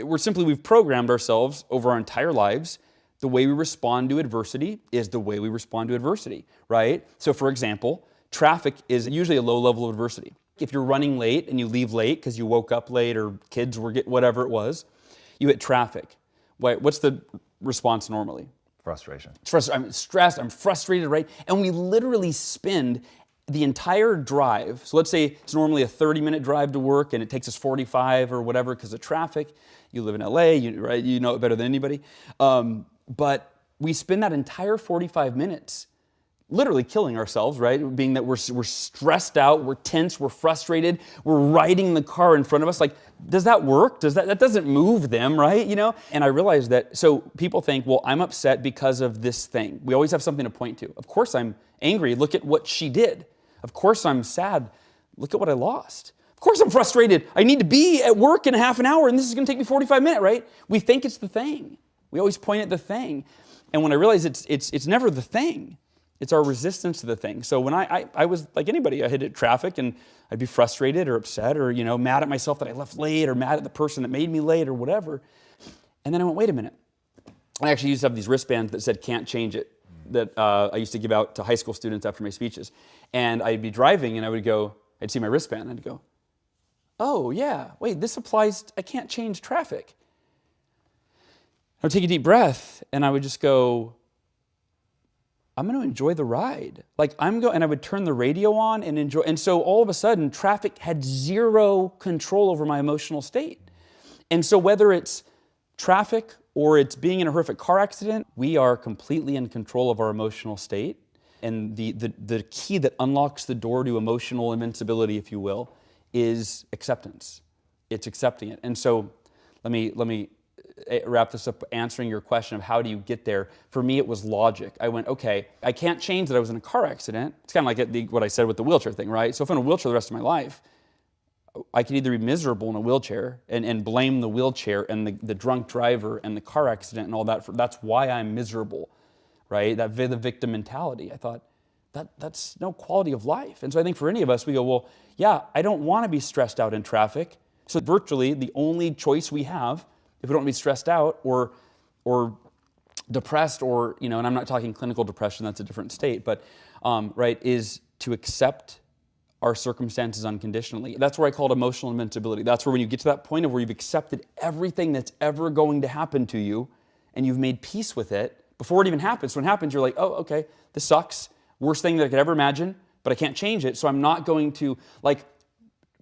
we've programmed ourselves over our entire lives. The way we respond to adversity is the way we respond to adversity, right? So for example, traffic is usually a low level of adversity. If you're running late and you leave late because you woke up late or kids were whatever it was, you hit traffic. What's the response normally? Frustration. I'm stressed, I'm frustrated, right? And we literally spend the entire drive. So let's say it's normally a 30-minute drive to work and it takes us 45 or whatever because of traffic. You live in LA, right? You know it better than anybody. But we spend that entire 45 minutes literally killing ourselves, right? Being that we're stressed out, we're tense, we're frustrated, we're riding the car in front of us. Like, does that work? That doesn't move them, right? You know? And I realized that, so people think, well, I'm upset because of this thing. We always have something to point to. Of course I'm angry. Look at what she did. Of course I'm sad. Look at what I lost. Of course I'm frustrated. I need to be at work in a half an hour and this is going to take me 45 minutes, right? We think it's the thing. We always point at the thing. And when I realized it's never the thing. It's our resistance to the thing. So when I was like anybody, I hit traffic and I'd be frustrated or upset or, mad at myself that I left late or mad at the person that made me late or whatever. And then I went, wait a minute. I actually used to have these wristbands that said can't change it that I used to give out to high school students after my speeches. And I'd be driving and I'd see my wristband and I'd go, oh yeah, wait, this applies, I can't change traffic. I would take a deep breath and I would just go, I'm going to enjoy the ride. And I would turn the radio on and enjoy. And so all of a sudden, traffic had zero control over my emotional state. And so whether it's traffic or it's being in a horrific car accident, we are completely in control of our emotional state. And the key that unlocks the door to emotional invincibility, if you will, is acceptance. It's accepting it. And so let me wrap this up answering your question of how do you get there. For me, it was logic. I went, okay, I can't change that I was in a car accident. It's kind of like what I said with the wheelchair thing, right? So if I'm in a wheelchair the rest of my life, I could either be miserable in a wheelchair and blame the wheelchair and the drunk driver and the car accident and all that. That's why I'm miserable, right? The victim mentality. I thought, that's no quality of life. And so I think for any of us, we go, well, yeah, I don't want to be stressed out in traffic. So virtually the only choice we have, if we don't want to be stressed out or depressed or, and I'm not talking clinical depression, that's a different state, but, right, is to accept our circumstances unconditionally. That's where I call it emotional invincibility. That's where when you get to that point of where you've accepted everything that's ever going to happen to you and you've made peace with it before it even happens. When it happens, you're like, oh, okay, this sucks. Worst thing that I could ever imagine, but I can't change it. So I'm not going to,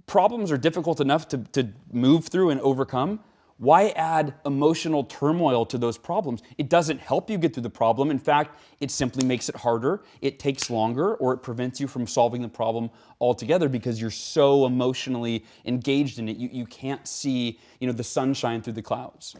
problems are difficult enough to move through and overcome. Why add emotional turmoil to those problems? It doesn't help you get through the problem. In fact, it simply makes it harder, it takes longer, or it prevents you from solving the problem altogether because you're so emotionally engaged in it. You can't see, the sunshine through the clouds.